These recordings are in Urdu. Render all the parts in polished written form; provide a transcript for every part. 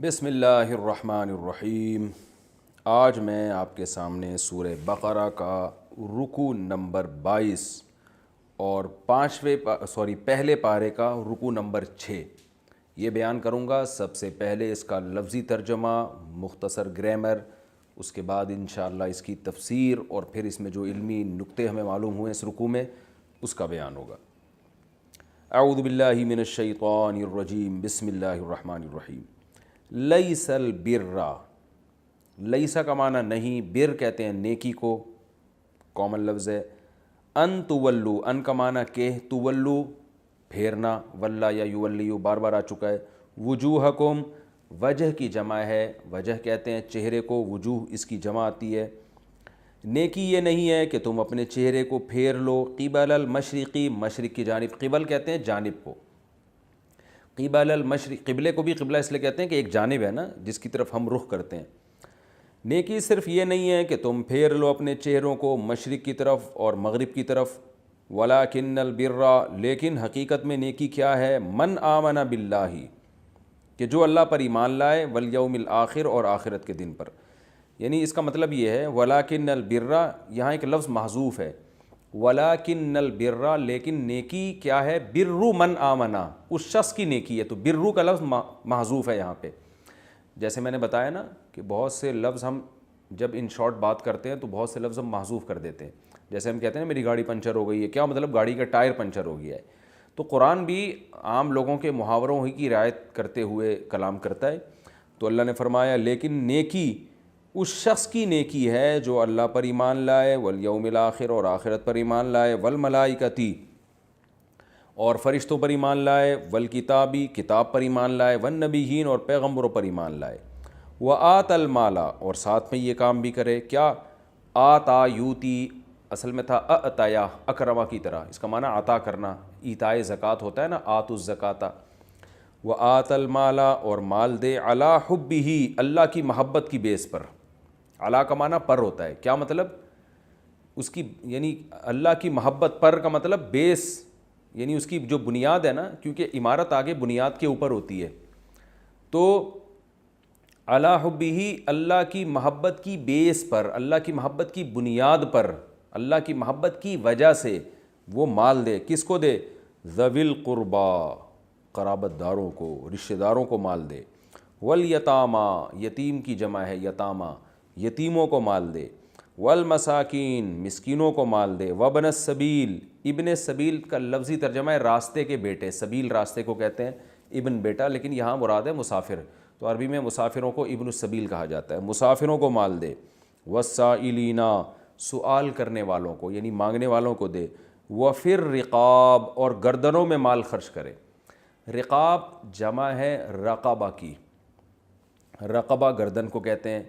بسم اللہ الرحمن الرحیم۔ آج میں آپ کے سامنے سورہ بقرہ کا رکوع نمبر 22 اور پہلے پارے کا رکوع نمبر 6 یہ بیان کروں گا۔ سب سے پہلے اس کا لفظی ترجمہ، مختصر گرامر، اس کے بعد انشاءاللہ اس کی تفسیر اور پھر اس میں جو علمی نکتے ہمیں معلوم ہوئے اس رکوع میں اس کا بیان ہوگا۔ اعوذ باللہ من الشیطان الرجیم، بسم اللہ الرحمن الرحیم۔ لیس البر، لیسا کا معنی نہیں، بر کہتے ہیں نیکی کو، کامن لفظ ہے۔ ان تولو، ان کا معنی کہ، تولو پھیرنا، ولا یا یولیو بار بار آ چکا ہے۔ وجوہکم، وجہ کی جمع ہے، وجہ کہتے ہیں چہرے کو، وجوہ اس کی جمع آتی ہے۔ نیکی یہ نہیں ہے کہ تم اپنے چہرے کو پھیر لو قبل المشرقی، مشرق کی جانب، قبل کہتے ہیں جانب کو، قبل المشرق، قبلے کو بھی قبلہ اس لیے کہتے ہیں کہ ایک جانب ہے نا جس کی طرف ہم رخ کرتے ہیں۔ نیکی صرف یہ نہیں ہے کہ تم پھیر لو اپنے چہروں کو مشرق کی طرف اور مغرب کی طرف، ولکن البر، لیکن حقیقت میں نیکی کیا ہے، من آمن باللہ، کہ جو اللہ پر ایمان لائے، والیوم الآخر، اور آخرت کے دن پر۔ یعنی اس کا مطلب یہ ہے ولکن البر، یہاں ایک لفظ محذوف ہے، ولکن البر، لیکن نیکی کیا ہے، برو من آمنا، اس شخص کی نیکی ہے، تو برو کا لفظ محذوف ہے یہاں پہ۔ جیسے میں نے بتایا نا کہ بہت سے لفظ ہم جب ان شارٹ بات کرتے ہیں تو بہت سے لفظ ہم محذوف کر دیتے ہیں۔ جیسے ہم کہتے ہیں نا میری گاڑی پنچر ہو گئی ہے، کیا مطلب گاڑی کا ٹائر پنچر ہو گیا ہے۔ تو قرآن بھی عام لوگوں کے محاوروں ہی کی رعایت کرتے ہوئے کلام کرتا ہے۔ تو اللہ نے فرمایا لیکن نیکی اس شخص کی نیکی ہے جو اللہ پر ایمان لائے، والیوم الآخر، اور آخرت پر ایمان لائے، والملائکتی، اور فرشتوں پر ایمان لائے، والکتابی، کتاب پر ایمان لائے، والنبیین، اور پیغمبروں پر ایمان لائے، وآت المال، اور ساتھ میں یہ کام بھی کرے، کیا، آتا یوتی، اصل میں تھا اعطایا، اکرما کی طرح، اس کا معنی عطا کرنا، ایتائے زکوٰۃ ہوتا ہے نا، آتوا الزکاۃ۔ وآت المال، اور مال دے، علی حبہ، اللہ کی محبت کی بیس پر، علی کا معنی پر ہوتا ہے، کیا مطلب، اس کی یعنی اللہ کی محبت پر کا مطلب بیس، یعنی اس کی جو بنیاد ہے نا، کیونکہ عمارت آگے بنیاد کے اوپر ہوتی ہے، تو علی حبہ، اللہ کی محبت کی بیس پر، اللہ کی محبت کی بنیاد پر، اللہ کی محبت کی وجہ سے وہ مال دے، کس کو دے، ذوی القربا، قرابت داروں کو، رشتہ داروں کو مال دے، والیتاما، یتیم کی جمع ہے یتامہ، یتیموں کو مال دے، والمساکین، مسکینوں کو مال دے، وابن السبیل، ابن السبیل کا لفظی ترجمہ ہے راستے کے بیٹے، سبیل راستے کو کہتے ہیں، ابن بیٹا، لیکن یہاں مراد ہے مسافر، تو عربی میں مسافروں کو ابن السبیل کہا جاتا ہے، مسافروں کو مال دے، والسائلین، سوال کرنے والوں کو یعنی مانگنے والوں کو دے، وفی الرقاب، اور گردنوں میں مال خرچ کرے۔ رقاب جمع ہے رقبہ کی، رقبہ گردن کو کہتے ہیں،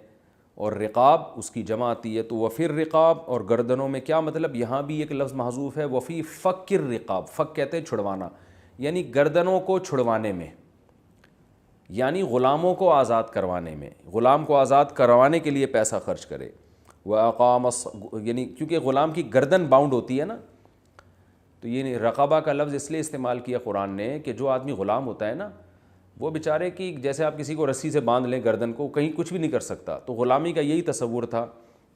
اور رقاب اس کی جمع آتی ہے، تو وفی الرقاب، اور گردنوں میں، کیا مطلب، یہاں بھی ایک لفظ محذوف ہے، وفی فک الرقاب، فک کہتے ہیں چھڑوانا، یعنی گردنوں کو چھڑوانے میں، یعنی غلاموں کو آزاد کروانے میں، غلام کو آزاد کروانے کے لیے پیسہ خرچ کرے۔ وَأَقَامَ یعنی کیونکہ غلام کی گردن باؤنڈ ہوتی ہے نا، تو یہ رقبہ کا لفظ اس لیے استعمال کیا قرآن نے کہ جو آدمی غلام ہوتا ہے نا، وہ بیچارے کی، جیسے آپ کسی کو رسی سے باندھ لیں گردن کو، کہیں کچھ بھی نہیں کر سکتا، تو غلامی کا یہی تصور تھا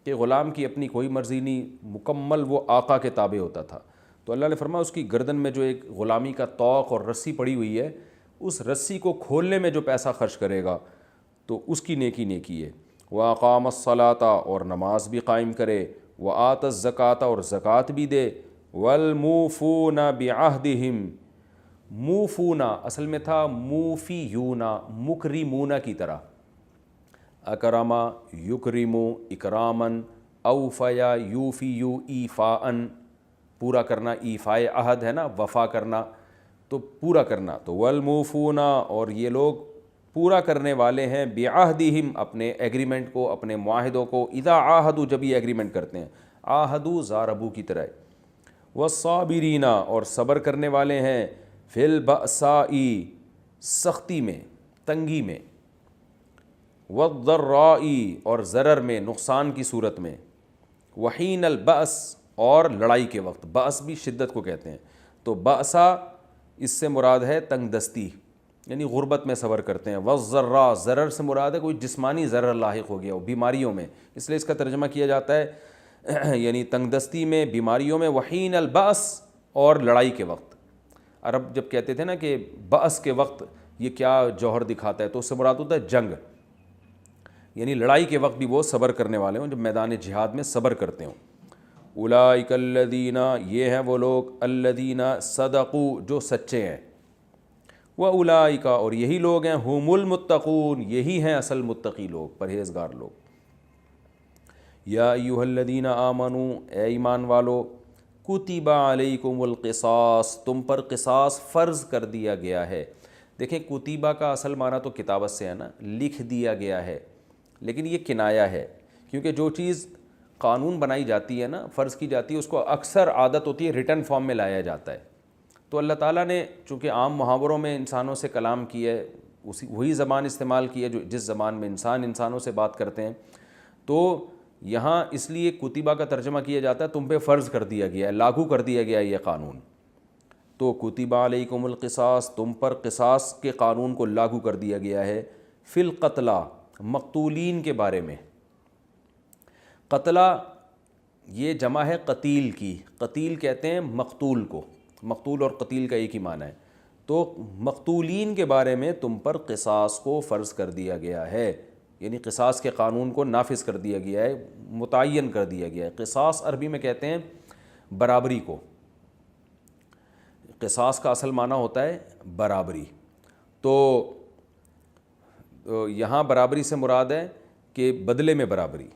کہ غلام کی اپنی کوئی مرضی نہیں، مکمل وہ آقا کے تابع ہوتا تھا۔ تو اللہ نے فرمایا اس کی گردن میں جو ایک غلامی کا طوق اور رسی پڑی ہوئی ہے، اس رسی کو کھولنے میں جو پیسہ خرچ کرے گا تو اس کی نیکی ہے۔ وَأَقَامَ الصَّلَاةَ، اور نماز بھی قائم کرے، وَآتَ الزَّكَاةَ، اور زکوٰۃ بھی دے، وَالْمُوفُونَ بِعَهْدِهِمْ، موفونا اصل میں تھا موفیونا، مکرمونا کی طرح، اکرما یکرمو اکرامن، اوفیا یوفیو ایفاءن، پورا کرنا، ایفائے عہد ہے نا، وفا کرنا، تو پورا کرنا، تو والموفونا، اور یہ لوگ پورا کرنے والے ہیں، بعہدہم، اپنے ایگریمنٹ کو، اپنے معاہدوں کو، اذا عاہدوا، جب یہ ایگریمنٹ کرتے ہیں، عاہدوا ضاربوا کی طرح، والصابرین، اور صبر کرنے والے ہیں، فی البأساء، سختی میں، تنگی میں، والضراء، اور ضرر میں، نقصان کی صورت میں، وحین البأس، اور لڑائی کے وقت، بأس بھی شدت کو کہتے ہیں، تو بأسا اس سے مراد ہے تنگ دستی، یعنی غربت میں صبر کرتے ہیں. والضراء، ضرر سے مراد ہے کوئی جسمانی ضرر لاحق ہو گیا ہو بیماریوں میں، اس لیے اس کا ترجمہ کیا جاتا ہے یعنی تنگ دستی میں، بیماریوں میں. وحین البأس، اور لڑائی کے وقت. عرب جب کہتے تھے نا کہ بأس کے وقت یہ کیا جوہر دکھاتا ہے، تو اس سے مراد ہوتا ہے جنگ، یعنی لڑائی کے وقت بھی وہ صبر کرنے والے ہوں، جب میدان جہاد میں صبر کرتے ہوں. اولئک الذین، یہ ہیں وہ لوگ، الذین صدقوا، جو سچے ہیں. واولئک، اور یہی لوگ ہیں، هم المتقون، یہی ہیں اصل متقی لوگ، پرہیزگار لوگ. یا ایھا الذین آمنوا، اے ایمان والو، کتب علیکم القصاص، تم پر قصاص فرض کر دیا گیا ہے. دیکھیں کتیبہ کا اصل معنی تو کتابت سے ہے نا، لکھ دیا گیا ہے، لیکن یہ کنایا ہے، کیونکہ جو چیز قانون بنائی جاتی ہے نا، فرض کی جاتی ہے، اس کو اکثر عادت ہوتی ہے ریٹن فارم میں لایا جاتا ہے. تو اللہ تعالیٰ نے چونکہ عام محاوروں میں انسانوں سے کلام کیا ہے، وہی زبان استعمال کی ہے جو جس زبان میں انسانوں سے بات کرتے ہیں، تو یہاں اس لیے کتبہ کا ترجمہ کیا جاتا ہے تم پہ فرض کر دیا گیا ہے، لاگو کر دیا گیا ہے یہ قانون. تو کتب علیکم القصاص، تم پر قصاص کے قانون کو لاگو کر دیا گیا ہے. فی القتلى، مقتولین کے بارے میں. قتلہ یہ جمع ہے قتیل کی، قتیل کہتے ہیں مقتول کو، مقتول اور قتیل کا ایک ہی معنی ہے. تو مقتولین کے بارے میں تم پر قصاص کو فرض کر دیا گیا ہے، یعنی قصاص کے قانون کو نافذ کر دیا گیا ہے، متعین کر دیا گیا ہے. قصاص عربی میں کہتے ہیں برابری کو، قصاص کا اصل معنی ہوتا ہے برابری. تو یہاں برابری سے مراد ہے کہ بدلے میں برابری.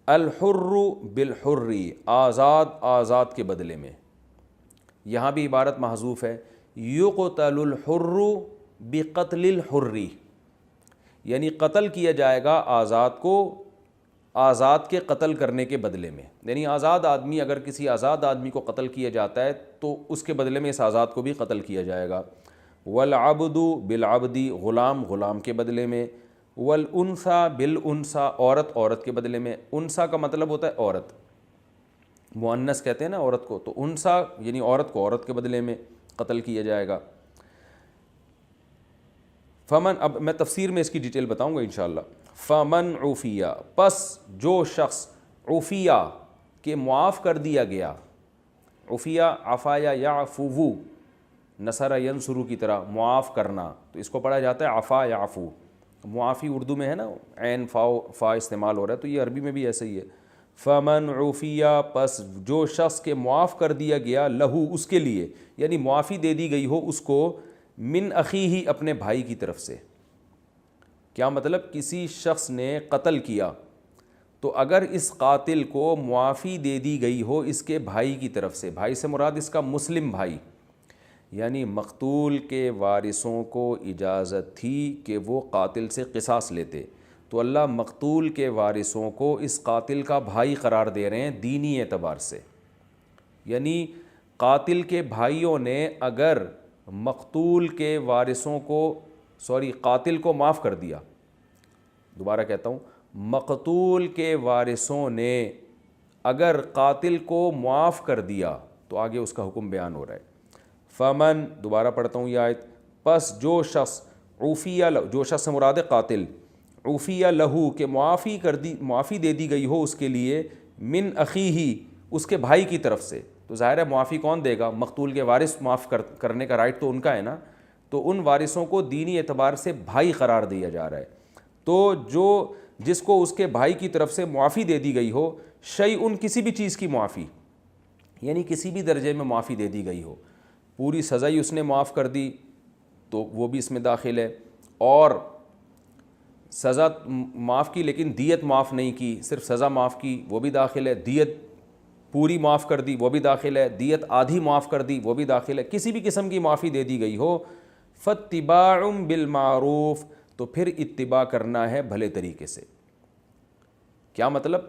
الحر بالحر، آزاد آزاد کے بدلے میں. یہاں بھی عبارت محذوف ہے. یقتل الحر بقتل الحر، یعنی قتل کیا جائے گا آزاد کو آزاد کے قتل کرنے کے بدلے میں. یعنی آزاد آدمی، اگر کسی آزاد آدمی کو قتل کیا جاتا ہے تو اس کے بدلے میں اس آزاد کو بھی قتل کیا جائے گا. والعبد بالعبد، غلام غلام کے بدلے میں. والانثى بالانثى، عورت عورت کے بدلے میں. انثى کا مطلب ہوتا ہے عورت، مؤنث کہتے ہیں نا عورت کو، تو انثى یعنی عورت کو عورت کے بدلے میں قتل کیا جائے گا. فمن، اب میں تفسیر میں اس کی ڈیٹیل بتاؤں گا انشاءاللہ. فمن عفیہ، پس جو شخص عفیہ کہ معاف کر دیا گیا. عفیہ عفایا یعفو، نصر ینصر کی طرح معاف کرنا، تو اس کو پڑھا جاتا ہے عفا یعفو. معافی اردو میں ہے نا، عین فا استعمال ہو رہا ہے، تو یہ عربی میں بھی ایسے ہی ہے. فمن عفیہ، پس جو شخص کے معاف کر دیا گیا، لہو اس کے لیے، یعنی معافی دے دی گئی ہو اس کو، من اخیہ اپنے بھائی کی طرف سے. کیا مطلب؟ کسی شخص نے قتل کیا تو اگر اس قاتل کو معافی دے دی گئی ہو اس کے بھائی کی طرف سے، بھائی سے مراد اس کا مسلم بھائی، یعنی مقتول کے وارثوں کو اجازت تھی کہ وہ قاتل سے قصاص لیتے، تو اللہ مقتول کے وارثوں کو اس قاتل کا بھائی قرار دے رہے ہیں دینی اعتبار سے. یعنی قاتل کے بھائیوں نے اگر مقتول کے وارثوں کو، قاتل کو معاف کر دیا، دوبارہ کہتا ہوں، مقتول کے وارثوں نے اگر قاتل کو معاف کر دیا تو آگے اس کا حکم بیان ہو رہا ہے. فمن، دوبارہ پڑھتا ہوں یہ آیت، پس جو شخص عفیہ، جو شخص سے مراد قاتل، عفیہ لہو کہ معافی دے دی گئی ہو اس کے لیے، من اخیہ اس کے بھائی کی طرف سے. تو ظاہر ہے معافی کون دے گا؟ مقتول کے وارث معاف کرنے کا رائٹ تو ان کا ہے نا، تو ان وارثوں کو دینی اعتبار سے بھائی قرار دیا جا رہا ہے. تو جس کو اس کے بھائی کی طرف سے معافی دے دی گئی ہو، شیء کسی بھی چیز کی معافی، یعنی کسی بھی درجے میں معافی دے دی گئی ہو، پوری سزا ہی اس نے معاف کر دی تو وہ بھی اس میں داخل ہے، اور سزا معاف کی لیکن دیت معاف نہیں کی، صرف سزا معاف کی، وہ بھی داخل ہے. دیت پوری معاف کر دی وہ بھی داخل ہے، دیت آدھی معاف کر دی وہ بھی داخل ہے. کسی بھی قسم کی معافی دے دی گئی ہو، فاتباع بالمعروف، تو پھر اتباع کرنا ہے بھلے طریقے سے. کیا مطلب؟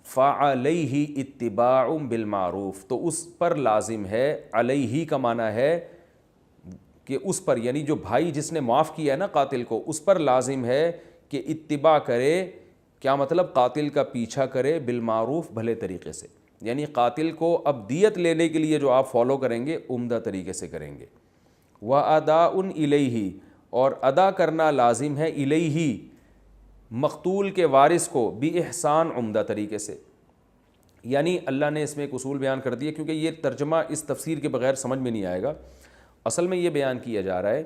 فعلیہ اتباع بالمعروف، تو اس پر لازم ہے، علیہ کا معنی ہے کہ اس پر، یعنی جو بھائی جس نے معاف کیا ہے نا قاتل کو، اس پر لازم ہے کہ اتباع کرے. کیا مطلب؟ قاتل کا پیچھا کرے بالمعروف، بھلے طریقے سے. یعنی قاتل کو اب دیت لینے کے لیے جو آپ فالو کریں گے عمدہ طریقے سے کریں گے. وَأَدَاءٌ إِلَيْهِ، اور ادا کرنا لازم ہے الیہ مقتول کے وارث کو بِإِحسان عمدہ طریقے سے. یعنی اللہ نے اس میں ایک اصول بیان کر دیا، کیونکہ یہ ترجمہ اس تفسیر کے بغیر سمجھ میں نہیں آئے گا. اصل میں یہ بیان کیا جا رہا ہے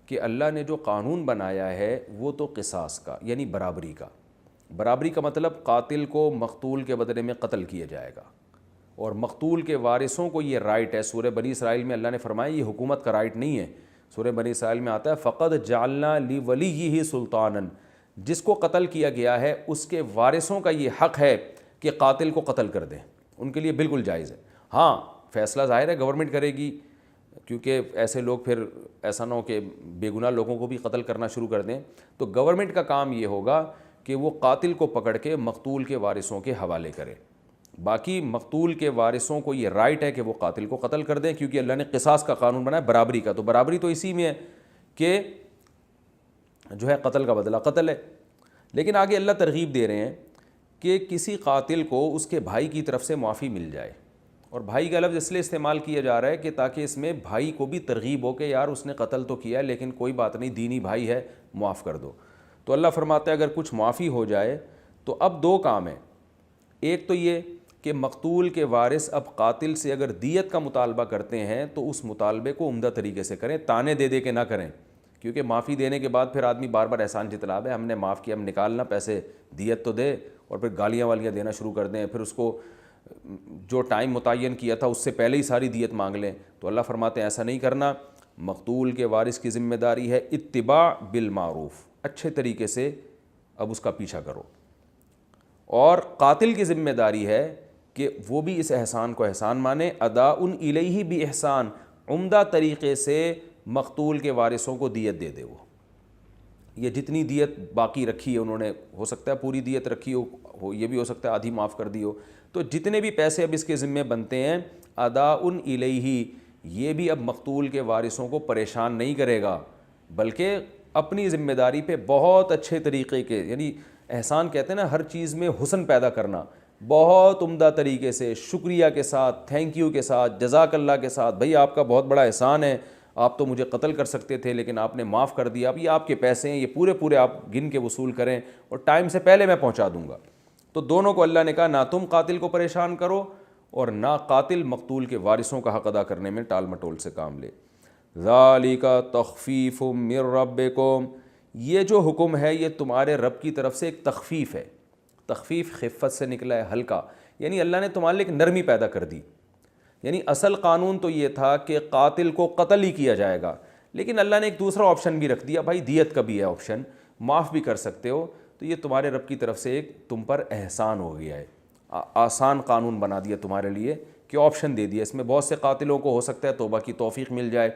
کہ اللہ نے جو قانون بنایا ہے وہ تو قصاص کا، یعنی برابری کا. برابری کا مطلب قاتل کو مقتول کے بدلے میں قتل کیا جائے گا، اور مقتول کے وارثوں کو یہ رائٹ ہے. سورہ بنی اسرائیل میں اللہ نے فرمایا یہ حکومت کا رائٹ نہیں ہے. سورہ بنی اسرائیل میں آتا ہے فَقَدْ جَعَلْنَا لِوَلِيِّهِ سُلْطَانًا، جس کو قتل کیا گیا ہے اس کے وارثوں کا یہ حق ہے کہ قاتل کو قتل کر دیں. ان کے لیے بالکل جائز ہے. ہاں فیصلہ ظاہر ہے گورنمنٹ کرے گی، کیونکہ ایسے لوگ پھر ایسا نہ ہو کہ بے گناہ لوگوں کو بھی قتل کرنا شروع کر دیں. تو گورنمنٹ کا کام یہ ہوگا کہ وہ قاتل کو پکڑ کے مقتول کے وارثوں کے حوالے کرے. باقی مقتول کے وارثوں کو یہ رائٹ ہے کہ وہ قاتل کو قتل کر دیں، کیونکہ اللہ نے قصاص کا قانون بنایا برابری کا. تو برابری تو اسی میں ہے کہ جو ہے قتل کا بدلہ قتل ہے. لیکن آگے اللہ ترغیب دے رہے ہیں کہ کسی قاتل کو اس کے بھائی کی طرف سے معافی مل جائے. اور بھائی کا لفظ اس لیے استعمال کیا جا رہا ہے کہ تاکہ اس میں بھائی کو بھی ترغیب ہو کہ یار اس نے قتل تو کیا ہے لیکن کوئی بات نہیں، دینی بھائی ہے، معاف کر دو. تو اللہ فرماتا ہے اگر کچھ معافی ہو جائے تو اب دو کام ہیں. ایک تو یہ کہ مقتول کے وارث اب قاتل سے اگر دیت کا مطالبہ کرتے ہیں تو اس مطالبے کو عمدہ طریقے سے کریں، تانے دے دے کے نہ کریں. کیونکہ معافی دینے کے بعد پھر آدمی بار بار احسان جتلا ہے، ہم نے معاف کیا، ہم نکالنا پیسے، دیت تو دے، اور پھر گالیاں والیاں دینا شروع کر دیں، پھر اس کو جو ٹائم متعین کیا تھا اس سے پہلے ہی ساری دیت مانگ لیں. تو اللہ فرماتے ہیں ایسا نہیں کرنا. مقتول کے وارث کی ذمہ داری ہے اتباع بالمعروف، اچھے طریقے سے اب اس کا پیچھا کرو. اور قاتل کی ذمہ داری ہے کہ وہ بھی اس احسان کو احسان مانے. ادا الیہ باحسان، عمدہ طریقے سے مقتول کے وارثوں کو دیت دے دے. وہ یہ جتنی دیت باقی رکھی ہے انہوں نے، ہو سکتا ہے پوری دیت رکھی ہو، یہ بھی ہو سکتا ہے آدھی معاف کر دی ہو. تو جتنے بھی پیسے اب اس کے ذمے بنتے ہیں ادا الیہ، یہ بھی اب مقتول کے وارثوں کو پریشان نہیں کرے گا، بلکہ اپنی ذمہ داری پہ بہت اچھے طریقے کے، یعنی احسان کہتے ہیں نا ہر چیز میں حسن پیدا کرنا، بہت عمدہ طریقے سے، شکریہ کے ساتھ، تھینک یو کے ساتھ، جزاک اللہ کے ساتھ، بھائی آپ کا بہت بڑا احسان ہے، آپ تو مجھے قتل کر سکتے تھے لیکن آپ نے معاف کر دیا، اب یہ آپ کے پیسے ہیں، یہ پورے پورے آپ گن کے وصول کریں اور ٹائم سے پہلے میں پہنچا دوں گا. تو دونوں کو اللہ نے کہا نہ تم قاتل کو پریشان کرو اور نہ قاتل مقتول کے وارثوں کا حق ادا کرنے میں ٹال مٹول سے کام لے. ذالک تخفیف من ربکم، یہ جو حکم ہے یہ تمہارے رب کی طرف سے ایک تخفیف ہے. تخفیف خفت سے نکلا ہے، ہلکا، یعنی اللہ نے تمہارے لیے ایک نرمی پیدا کر دی. یعنی اصل قانون تو یہ تھا کہ قاتل کو قتل ہی کیا جائے گا، لیکن اللہ نے ایک دوسرا آپشن بھی رکھ دیا، بھائی دیت کا بھی ہے آپشن، معاف بھی کر سکتے ہو. تو یہ تمہارے رب کی طرف سے ایک تم پر احسان ہو گیا ہے، آسان قانون بنا دیا تمہارے لیے کہ آپشن دے دیا. اس میں بہت سے قاتلوں کو ہو سکتا ہے توبہ کی توفیق مل جائے،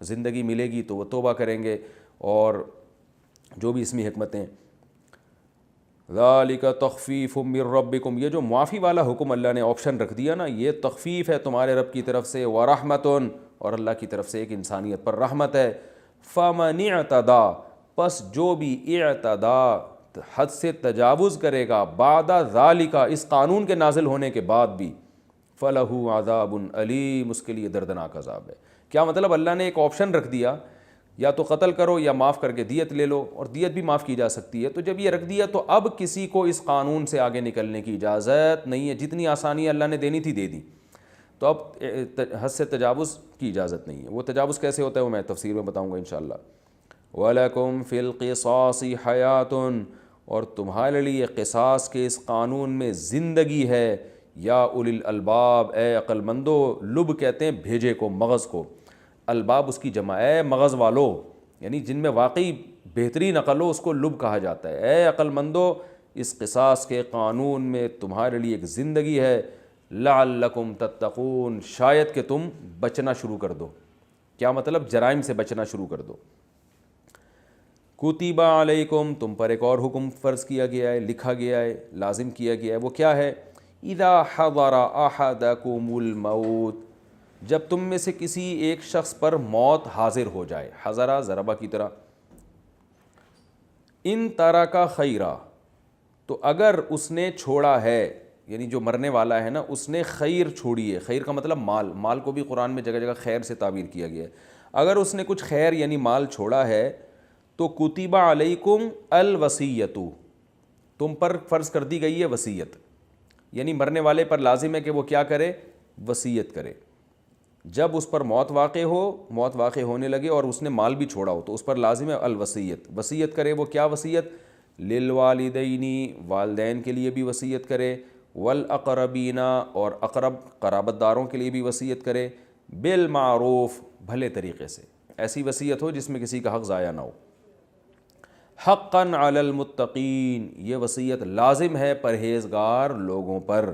زندگی ملے گی تو وہ توبہ کریں گے، اور جو بھی اس میں حکمتیں. ذالک تخفیف من ربکم، یہ جو معافی والا حکم اللہ نے آپشن رکھ دیا نا، یہ تخفیف ہے تمہارے رب کی طرف سے. ورحمۃ، اور اللہ کی طرف سے ایک انسانیت پر رحمت ہے. فمن اعتدی، پس جو بھی اعتدی حد سے تجاوز کرے گا، بعد ذالک، اس قانون کے نازل ہونے کے بعد بھی، فلہ عذاب علیم، اس کے لیے دردناک عذاب ہے. کیا مطلب؟ اللہ نے ایک آپشن رکھ دیا، یا تو قتل کرو یا معاف کر کے دیت لے لو، اور دیت بھی معاف کی جا سکتی ہے. تو جب یہ رکھ دیا تو اب کسی کو اس قانون سے آگے نکلنے کی اجازت نہیں ہے. جتنی آسانی اللہ نے دینی تھی دے دی، تو اب حد سے تجاوز کی اجازت نہیں ہے. وہ تجاوز کیسے ہوتا ہے وہ میں تفسیر میں بتاؤں گا انشاءاللہ. وَلَكُمْ فِي الْقِصَاصِ حَيَاتٌ، اور تمہارے لیے قصاص کے اس قانون میں زندگی ہے. یا اولی الالباب، اے عقل مندو. لب کہتے ہیں بھیجے کو، مغز کو، الباب اس کی جمع، اے مغز والو، یعنی جن میں واقعی بہترین عقل ہو اس کو لب کہا جاتا ہے. اے عقل مندو، اس قصاص کے قانون میں تمہارے لیے ایک زندگی ہے. لعلکم تتقون، شاید کہ تم بچنا شروع کر دو. کیا مطلب؟ جرائم سے بچنا شروع کر دو. کتب علیکم، تم پر ایک اور حکم فرض کیا گیا ہے، لکھا گیا ہے، لازم کیا گیا ہے. وہ کیا ہے؟ اذا حضر احدکم الموت، جب تم میں سے کسی ایک شخص پر موت حاضر ہو جائے. حضرہ ضربہ کی طرح. ان ترک خیرا، تو اگر اس نے چھوڑا ہے، یعنی جو مرنے والا ہے نا اس نے خیر چھوڑی ہے. خیر کا مطلب مال، مال کو بھی قرآن میں جگہ جگہ خیر سے تعبیر کیا گیا ہے. اگر اس نے کچھ خیر یعنی مال چھوڑا ہے تو کتب علیکم الوصیۃ، تم پر فرض کر دی گئی ہے وصیت، یعنی مرنے والے پر لازم ہے کہ وہ کیا کرے، وصیت کرے۔ جب اس پر موت واقع ہونے لگے اور اس نے مال بھی چھوڑا ہو تو اس پر لازم ہے الوصیت، وصیت کرے۔ وہ کیا وصیت؟ للوالدینی، والدین کے لیے بھی وصیت کرے، والاقربین، اور اقرب قرابت داروں کے لیے بھی وصیت کرے، بالمعروف، بھلے طریقے سے، ایسی وصیت ہو جس میں کسی کا حق ضائع نہ ہو۔ حقا علی المتقین، یہ وصیت لازم ہے پرہیزگار لوگوں پر۔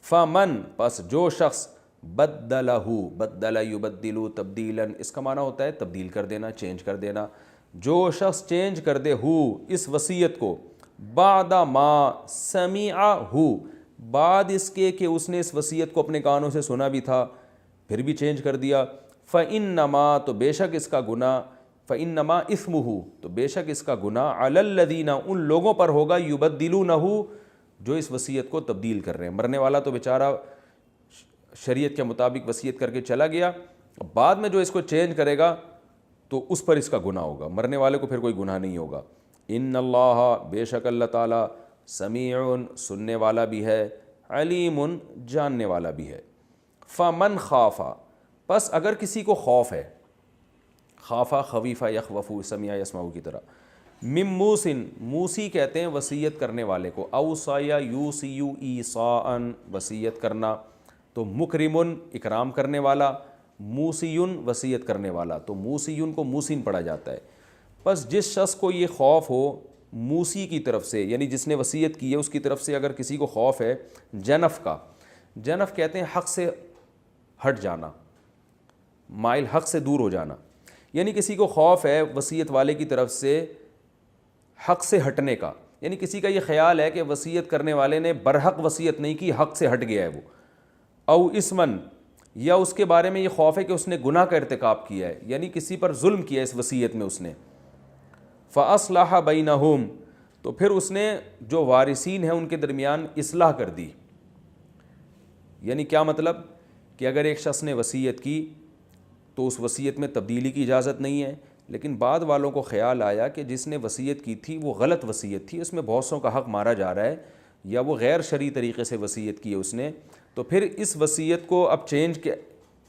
فمن، پس جو شخص، بدل یبدل تبدیلا، اس کا معنی ہوتا ہے تبدیل کر دینا، چینج کر دینا۔ جو شخص چینج کر دے اس وصیت کو، بعد ما سمعہ، بعد اس کے کہ اس نے اس وصیت کو اپنے کانوں سے سنا بھی تھا پھر بھی چینج کر دیا، فإنما، تو بے شک اس کا گناہ، فإنما اثمہ، تو بے شک اس کا گناہ، علی الذین، ان لوگوں پر ہوگا، یبدلونہ، جو اس وصیت کو تبدیل کر رہے ہیں۔ مرنے والا تو بیچارہ شریعت کے مطابق وصیت کر کے چلا گیا، بعد میں جو اس کو چینج کرے گا تو اس پر اس کا گناہ ہوگا، مرنے والے کو پھر کوئی گناہ نہیں ہوگا۔ ان اللہ، بے شک اللہ تعالیٰ، سمیع، سننے والا بھی ہے، علیم، جاننے والا بھی ہے۔ فمن خافا، پس اگر کسی کو خوف ہے، خافا خویفہ یخوف، سمیع یسمع کی طرح، من موسن، موسی کہتے ہیں وصیت کرنے والے کو، اوصا یا یوصی ایصاء، وصیت کرنا، تو مکرمن، اکرام کرنے والا، موسیون، وصیت کرنے والا، تو موسیون کو موسین پڑھا جاتا ہے۔ بس جس شخص کو یہ خوف ہو موسی کی طرف سے، یعنی جس نے وصیت کی ہے اس کی طرف سے اگر کسی کو خوف ہے جنف کا، جنف کہتے ہیں حق سے ہٹ جانا، مائل، حق سے دور ہو جانا، یعنی کسی کو خوف ہے وصیت والے کی طرف سے حق سے ہٹنے کا، یعنی کسی کا یہ خیال ہے کہ وصیت کرنے والے نے برحق وصیت نہیں کی، حق سے ہٹ گیا ہے وہ، او اسمن، یا اس کے بارے میں یہ خوف ہے کہ اس نے گناہ کا ارتکاب کیا ہے، یعنی کسی پر ظلم کیا ہے اس وصیت میں اس نے، فاصلح بینہم، تو پھر اس نے جو وارثین ہیں ان کے درمیان اصلاح کر دی۔ یعنی کیا مطلب کہ اگر ایک شخص نے وصیت کی تو اس وصیت میں تبدیلی کی اجازت نہیں ہے، لیکن بعد والوں کو خیال آیا کہ جس نے وصیت کی تھی وہ غلط وصیت تھی، اس میں بہت سوں کا حق مارا جا رہا ہے، یا وہ غیر شرعی طریقے سے وصیت کی ہے اس نے، تو پھر اس وصیت کو اب چینج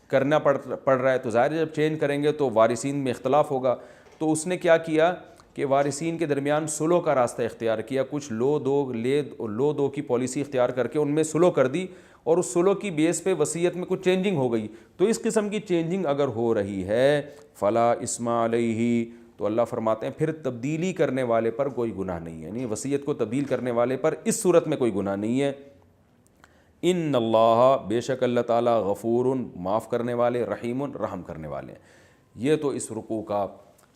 کرنا پڑ رہا ہے، تو ظاہر ہے جب چینج کریں گے تو وارثین میں اختلاف ہوگا، تو اس نے کیا کیا کہ وارثین کے درمیان صلح کا راستہ اختیار کیا، کچھ لو دو کی پالیسی اختیار کر کے ان میں صلح کر دی، اور اس صلح کی بیس پہ وصیت میں کچھ چینجنگ ہو گئی۔ تو اس قسم کی چینجنگ اگر ہو رہی ہے فلا اسم علیہ، تو اللہ فرماتے ہیں پھر تبدیلی کرنے والے پر کوئی گناہ نہیں ہے، یعنی وصیت کو تبدیل کرنے والے پر اس صورت میں کوئی گناہ نہیں ہے۔ ان اللہ، بے شک اللہ تعالیٰ، غفور، معاف کرنے والے، رحیم، رحم کرنے والے ہیں۔ یہ تو اس رکوع کا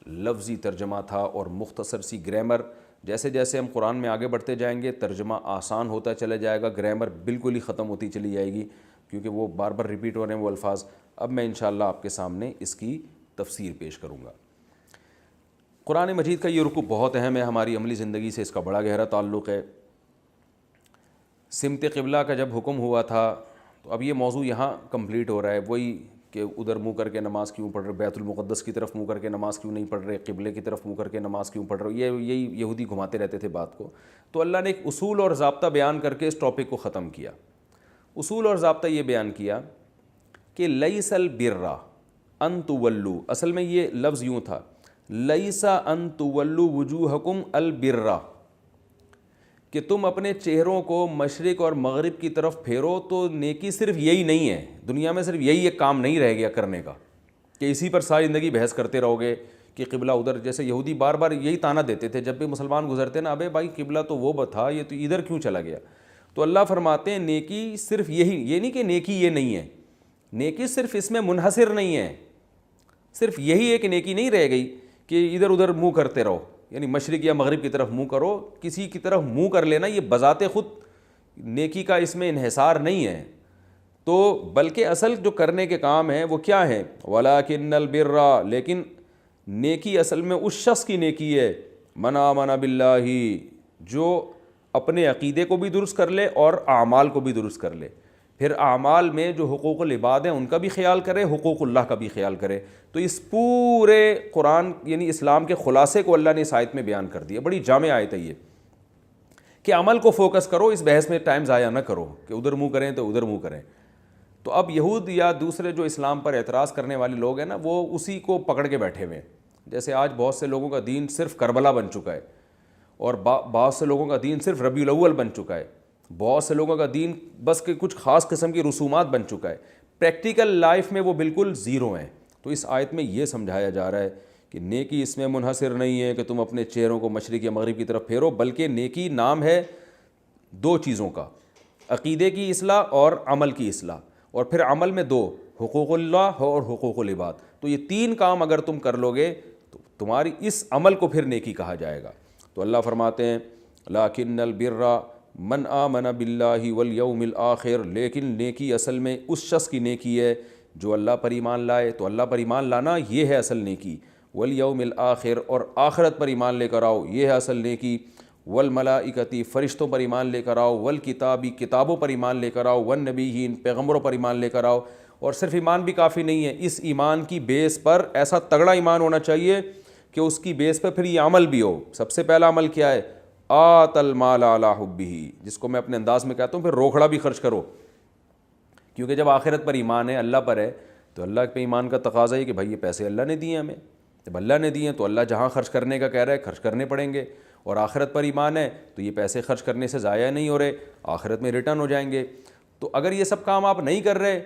لفظی ترجمہ تھا اور مختصر سی گرامر۔ جیسے جیسے ہم قرآن میں آگے بڑھتے جائیں گے ترجمہ آسان ہوتا چلے جائے گا، گرامر بالکل ہی ختم ہوتی چلی جائے گی کیونکہ وہ بار بار ریپیٹ ہو رہے ہیں وہ الفاظ۔ اب میں انشاءاللہ آپ کے سامنے اس کی تفسیر پیش کروں گا۔ قرآن مجید کا یہ رکوع بہت اہم ہے، ہماری عملی زندگی سے اس کا بڑا گہرا تعلق ہے۔ سمت قبلہ کا جب حکم ہوا تھا تو اب یہ موضوع یہاں کمپلیٹ ہو رہا ہے، وہی کہ ادھر منہ کر کے نماز کیوں پڑھ رہے، بیت المقدس کی طرف منہ کر کے نماز کیوں نہیں پڑھ رہے، قبلے کی طرف منہ کر کے نماز کیوں پڑھ رہے، یہی یہودی گھماتے رہتے تھے بات کو۔ تو اللہ نے ایک اصول اور ضابطہ بیان کر کے اس ٹاپک کو ختم کیا۔ اصول اور ضابطہ یہ بیان کیا کہ لیس البر ان تولوا، اصل میں یہ لفظ یوں تھا، لیس ان تولوا وجوہکم البر، کہ تم اپنے چہروں کو مشرق اور مغرب کی طرف پھیرو تو نیکی صرف یہی نہیں ہے، دنیا میں صرف یہی ایک کام نہیں رہ گیا کرنے کا کہ اسی پر ساری زندگی بحث کرتے رہو گے کہ قبلہ ادھر، جیسے یہودی بار بار یہی تانا دیتے تھے جب بھی مسلمان گزرتے نا، ابے بھائی قبلہ تو وہ تھا، یہ تو ادھر کیوں چلا گیا۔ تو اللہ فرماتے ہیں نیکی صرف یہی، یہ نہیں کہ نیکی یہ نہیں ہے، نیکی صرف اس میں منحصر نہیں ہے، صرف یہی ایک نیکی نہیں رہ گئی کہ ادھر ادھر منہ کرتے رہو، یعنی مشرق یا مغرب کی طرف منہ کرو، کسی کی طرف منہ کر لینا یہ بذات خود نیکی کا اس میں انحصار نہیں ہے، تو بلکہ اصل جو کرنے کے کام ہیں وہ کیا ہیں، وَلَٰكِنَّ الْبِرَّ، لیکن نیکی اصل میں اس شخص کی نیکی ہے، مَنْ آمَنَ بِاللَّهِ، جو اپنے عقیدے کو بھی درست کر لے اور اعمال کو بھی درست کر لے، پھر اعمال میں جو حقوق العباد ہیں ان کا بھی خیال کرے, حقوق اللہ کا بھی خیال کرے. تو اس پورے قرآن یعنی اسلام کے خلاصے کو اللہ نے اس آیت میں بیان کر دیا. بڑی جامع آیت ہے یہ کہ عمل کو فوکس کرو, اس بحث میں ٹائم ضائع نہ کرو کہ ادھر منہ کریں تو ادھر منہ کریں. تو اب یہود یا دوسرے جو اسلام پر اعتراض کرنے والے لوگ ہیں نا, وہ اسی کو پکڑ کے بیٹھے ہوئے ہیں. جیسے آج بہت سے لوگوں کا دین صرف کربلا بن چکا ہے, اور بہت سے لوگوں کا دین صرف ربیع الاول بن چکا ہے, بہت سے لوگوں کا دین بس کہ کچھ خاص قسم کی رسومات بن چکا ہے, پریکٹیکل لائف میں وہ بالکل زیرو ہیں. تو اس آیت میں یہ سمجھایا جا رہا ہے کہ نیکی اس میں منحصر نہیں ہے کہ تم اپنے چہروں کو مشرق یا مغرب کی طرف پھیرو, بلکہ نیکی نام ہے دو چیزوں کا, عقیدے کی اصلاح اور عمل کی اصلاح. اور پھر عمل میں دو, حقوق اللہ اور حقوق العباد. تو یہ تین کام اگر تم کر لو گے تو تمہاری اس عمل کو پھر نیکی کہا جائے گا. تو اللہ فرماتے ہیں لَكِنَّ الْبِرَّ مَنْ آمَنَ بِاللَّهِ وَالْيَوْمِ الْآخِرِ, لیکن نیکی اصل میں اس شخص کی نیکی ہے جو اللہ پر ایمان لائے. تو اللہ پر ایمان لانا یہ ہے اصل نیکی. وَالْيَوْمِ الْآخِرِ, اور آخرت پر ایمان لے کر آؤ, یہ ہے اصل نیکی. والملائکتی, فرشتوں پر ایمان لے کر آؤ. والکتابی, کتابوں پر ایمان لے کر آؤ. والنبیین, پیغمبروں پر ایمان لے کر آؤ. اور صرف ایمان بھی کافی نہیں ہے, اس ایمان کی بیس پر ایسا تگڑا ایمان ہونا چاہیے کہ اس کی بیس پر پھر یہ عمل بھی ہو. سب سے پہلا عمل کیا ہے؟ آت المال علی حبہ, جس کو میں اپنے انداز میں کہتا ہوں پھر روکھڑا بھی خرچ کرو. کیونکہ جب آخرت پر ایمان ہے, اللہ پر ہے, تو اللہ پہ ایمان کا تقاضا ہے کہ بھائی یہ پیسے اللہ نے دیے ہمیں, جب اللہ نے دیے تو اللہ جہاں خرچ کرنے کا کہہ رہا ہے خرچ کرنے پڑیں گے. اور آخرت پر ایمان ہے تو یہ پیسے خرچ کرنے سے ضائع نہیں ہو رہے, آخرت میں ریٹرن ہو جائیں گے. تو اگر یہ سب کام آپ نہیں کر رہے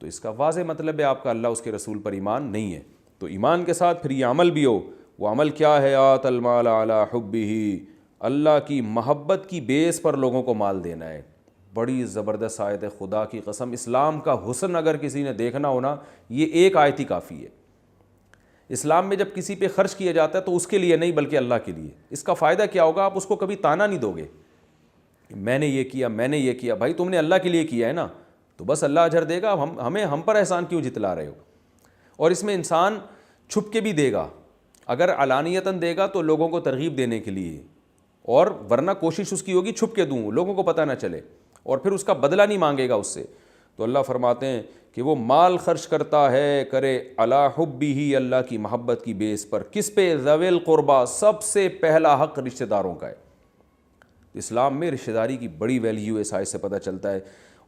تو اس کا واضح مطلب ہے آپ کا اللہ اس کے رسول پر ایمان نہیں ہے. تو ایمان کے ساتھ پھر یہ عمل بھی ہو. وہ عمل کیا ہے؟ آت المال علی حبہ, اللہ کی محبت کی بیس پر لوگوں کو مال دینا ہے. بڑی زبردست آیت ہے, خدا کی قسم اسلام کا حسن اگر کسی نے دیکھنا ہونا یہ ایک آیت ہی کافی ہے. اسلام میں جب کسی پہ خرچ کیا جاتا ہے تو اس کے لیے نہیں بلکہ اللہ کے لیے. اس کا فائدہ کیا ہوگا؟ آپ اس کو کبھی تانا نہیں دو گے میں نے یہ کیا, میں نے یہ کیا. بھائی تم نے اللہ کے لیے کیا ہے نا, تو بس اللہ اجر دے گا. ہم پر احسان کیوں جتلا رہے ہو؟ اور اس میں انسان چھپ کے بھی دے گا, اگر علانیتاً دے گا تو لوگوں کو ترغیب دینے کے لیے, اور ورنہ کوشش اس کی ہوگی چھپ کے دوں, لوگوں کو پتہ نہ چلے, اور پھر اس کا بدلہ نہیں مانگے گا اس سے. تو اللہ فرماتے ہیں کہ وہ مال خرچ کرتا ہے کرے علی حبہ, اللہ کی محبت کی بیس پر. کس پہ؟ ذوی القربا, سب سے پہلا حق رشتہ داروں کا ہے. اسلام میں رشتہ داری کی بڑی ویلیو ہے, سائز سے پتہ چلتا ہے.